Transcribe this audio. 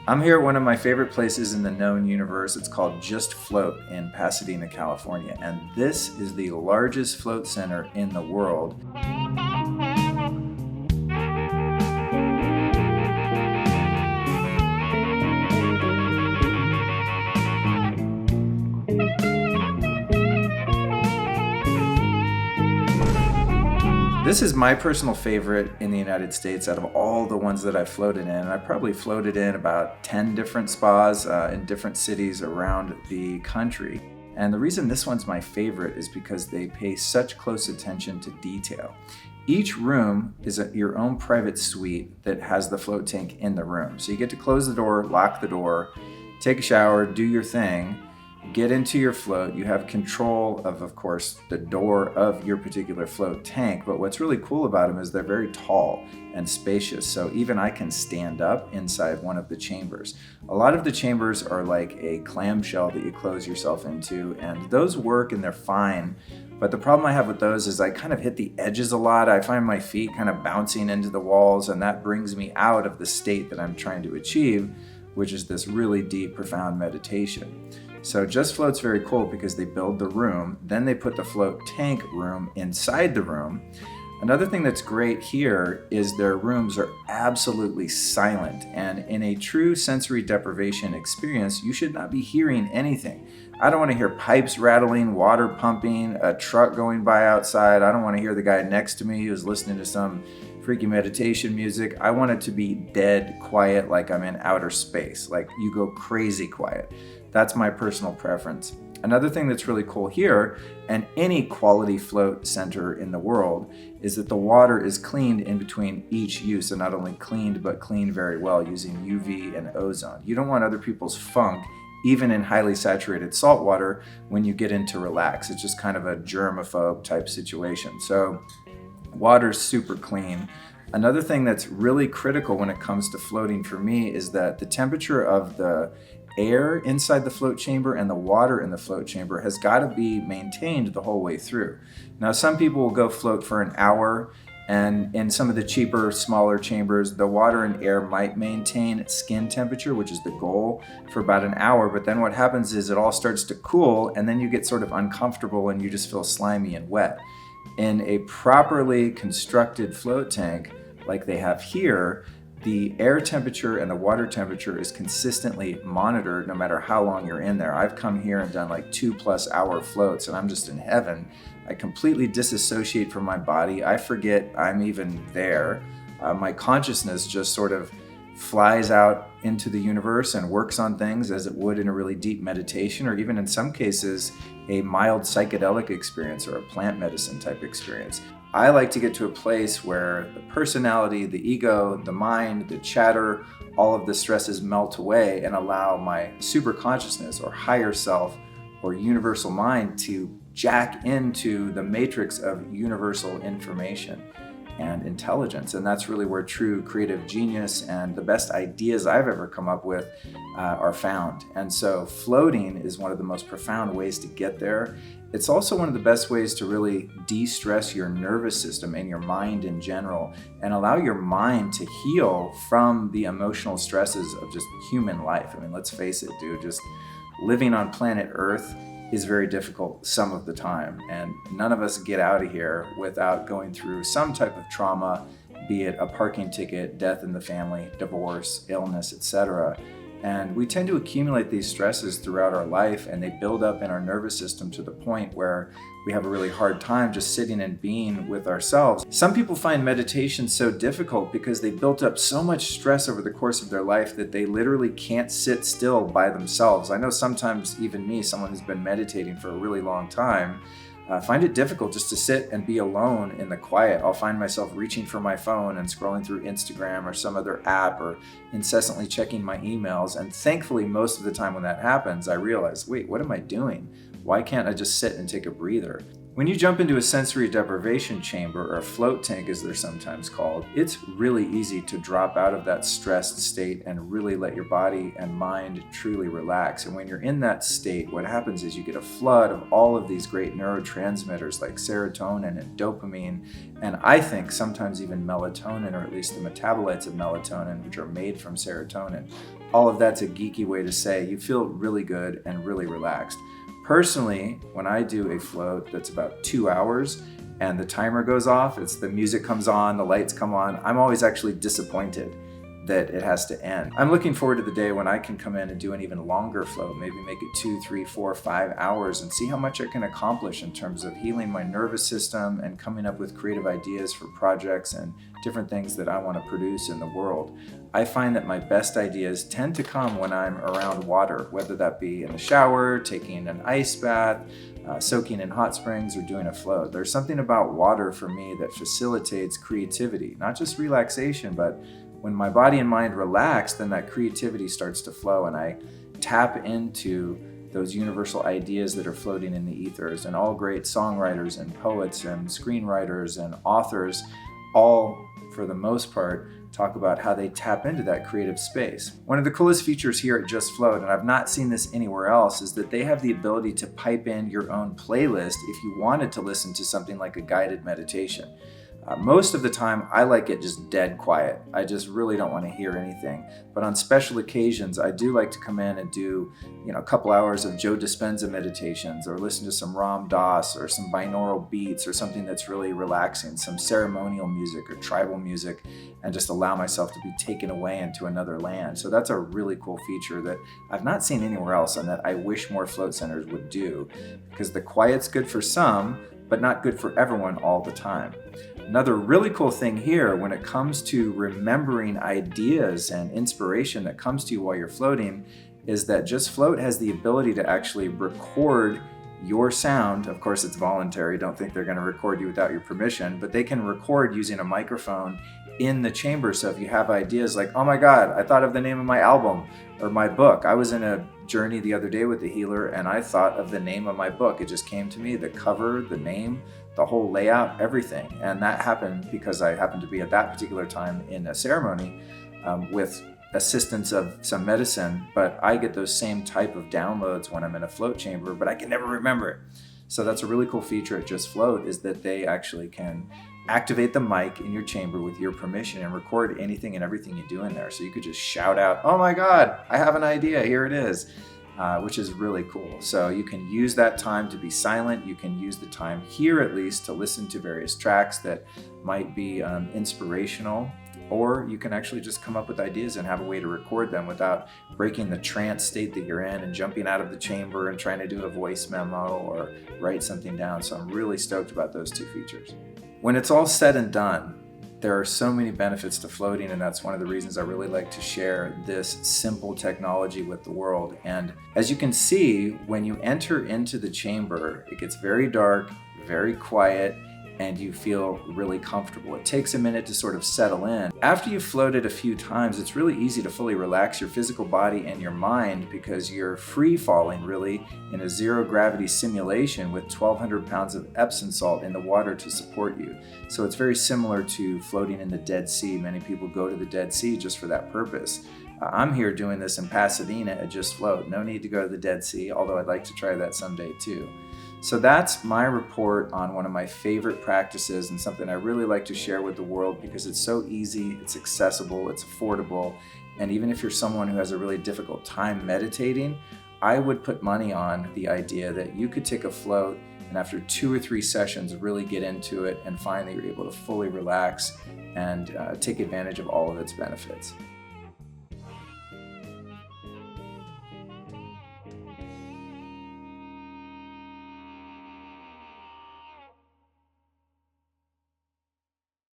I'm here at one of my favorite places in the known universe. It's called Just Float in Pasadena, California. And this is the largest float center in the world. This is my personal favorite in the United States out of all the ones that I've floated in. And I probably floated in about 10 different spas in different cities around the country. And the reason this one's my favorite is because they pay such close attention to detail. Each room is your own private suite that has the float tank in the room. So you get to close the door, lock the door, take a shower, do your thing, get into your float. You have control of course, the door of your particular float tank. But what's really cool about them is they're very tall and spacious. So even I can stand up inside one of the chambers. A lot of the chambers are like a clamshell that you close yourself into, and those work and they're fine. But the problem I have with those is I kind of hit the edges a lot. I find my feet kind of bouncing into the walls, and that brings me out of the state that I'm trying to achieve, which is this really deep, profound meditation. So Just Float's very cool because they build the room, then they put the float tank room inside the room. Another thing that's great here is their rooms are absolutely silent, and in a true sensory deprivation experience, you should not be hearing anything. I don't want to hear pipes rattling, water pumping, a truck going by outside. I don't want to hear the guy next to me who's listening to some freaky meditation music. I want it to be dead quiet, like I'm in outer space, like you go crazy quiet. That's my personal preference. Another thing that's really cool here, and any quality float center in the world, is that the water is cleaned in between each use, and not only cleaned, but cleaned very well using UV and ozone. You don't want other people's funk, even in highly saturated salt water, when you get in to relax. It's just kind of a germaphobe type situation. So water's super clean. Another thing that's really critical when it comes to floating for me is that the temperature of the air inside the float chamber and the water in the float chamber has got to be maintained the whole way through. Now, some people will go float for an hour, and in some of the cheaper, smaller chambers, the water and air might maintain skin temperature, which is the goal, for about an hour. But then what happens is it all starts to cool, and then you get sort of uncomfortable and you just feel slimy and wet. In a properly constructed float tank like they have here, the air temperature and the water temperature is consistently monitored no matter how long you're in there. I've come here and done like 2+ hour floats, and I'm just in heaven. I completely disassociate from my body. I forget I'm even there. My consciousness just sort of flies out into the universe and works on things as it would in a really deep meditation, or even in some cases, a mild psychedelic experience or a plant medicine type experience. I like to get to a place where the personality, the ego, the mind, the chatter, all of the stresses melt away and allow my super consciousness or higher self or universal mind to jack into the matrix of universal information and intelligence. And that's really where true creative genius and the best ideas I've ever come up with are found. And so floating is one of the most profound ways to get there. It's also one of the best ways to really de-stress your nervous system and your mind in general, and allow your mind to heal from the emotional stresses of just human life. I mean, let's face it, dude, just living on planet Earth is very difficult some of the time, and none of us get out of here without going through some type of trauma, be it a parking ticket, death in the family, divorce, illness, etc. And we tend to accumulate these stresses throughout our life, and they build up in our nervous system to the point where we have a really hard time just sitting and being with ourselves. Some people find meditation so difficult because they built up so much stress over the course of their life that they literally can't sit still by themselves. I know sometimes even me, someone who's been meditating for a really long time, find it difficult just to sit and be alone in the quiet. I'll find myself reaching for my phone and scrolling through Instagram or some other app, or incessantly checking my emails. And thankfully, most of the time when that happens, I realize, wait, what am I doing? Why can't I just sit and take a breather? When you jump into a sensory deprivation chamber, or a float tank as they're sometimes called, it's really easy to drop out of that stressed state and really let your body and mind truly relax. And when you're in that state, what happens is you get a flood of all of these great neurotransmitters like serotonin and dopamine, and I think sometimes even melatonin, or at least the metabolites of melatonin, which are made from serotonin, all of that's a geeky way to say you feel really good and really relaxed. Personally, when I do a float that's about 2 hours and the timer goes off, the music comes on, the lights come on, I'm always actually disappointed that it has to end. I'm looking forward to the day when I can come in and do an even longer float, maybe make it 2, 3, 4, 5 hours and see how much I can accomplish in terms of healing my nervous system and coming up with creative ideas for projects and different things that I want to produce in the world. I find that my best ideas tend to come when I'm around water, whether that be in the shower, taking an ice bath, soaking in hot springs, or doing a float. There's something about water for me that facilitates creativity, not just relaxation, but when my body and mind relax, then that creativity starts to flow and I tap into those universal ideas that are floating in the ethers. And all great songwriters and poets and screenwriters and authors, all for the most part, talk about how they tap into that creative space. One of the coolest features here at Just Float, and I've not seen this anywhere else, is that they have the ability to pipe in your own playlist if you wanted to listen to something like a guided meditation. Most of the time, I like it just dead quiet. I just really don't want to hear anything. But on special occasions, I do like to come in and do, a couple hours of Joe Dispenza meditations, or listen to some Ram Dass or some binaural beats or something that's really relaxing, some ceremonial music or tribal music, and just allow myself to be taken away into another land. So that's a really cool feature that I've not seen anywhere else and that I wish more float centers would do, because the quiet's good for some, but not good for everyone all the time. Another really cool thing here when it comes to remembering ideas and inspiration that comes to you while you're floating is that Just Float has the ability to actually record your sound. Of course, it's voluntary. Don't think they're going to record you without your permission, but they can record using a microphone in the chamber. So if you have ideas like, oh my God, I thought of the name of my album or my book. I was in a journey the other day with the healer and I thought of the name of my book. It just came to me, the cover, the name, the whole layout, everything. And that happened because I happened to be at that particular time in a ceremony with assistance of some medicine, but I get those same type of downloads when I'm in a float chamber, but I can never remember it. So that's a really cool feature at Just Float, is that they actually can activate the mic in your chamber with your permission and record anything and everything you do in there. So you could just shout out, oh my God, I have an idea, here it is, which is really cool. So you can use that time to be silent. You can use the time here at least to listen to various tracks that might be inspirational, or you can actually just come up with ideas and have a way to record them without breaking the trance state that you're in and jumping out of the chamber and trying to do a voice memo or write something down. So I'm really stoked about those two features. When it's all said and done, there are so many benefits to floating, and that's one of the reasons I really like to share this simple technology with the world. And as you can see, when you enter into the chamber, it gets very dark, very quiet, and you feel really comfortable. It takes a minute to sort of settle in. After you've floated a few times, it's really easy to fully relax your physical body and your mind because you're free falling really in a zero gravity simulation with 1,200 pounds of Epsom salt in the water to support you. So it's very similar to floating in the Dead Sea. Many people go to the Dead Sea just for that purpose. I'm here doing this in Pasadena at Just Float. No need to go to the Dead Sea, although I'd like to try that someday too. So that's my report on one of my favorite practices and something I really like to share with the world because it's so easy, it's accessible, it's affordable. And even if you're someone who has a really difficult time meditating, I would put money on the idea that you could take a float and after 2 or 3 sessions really get into it and find that you're able to fully relax and take advantage of all of its benefits.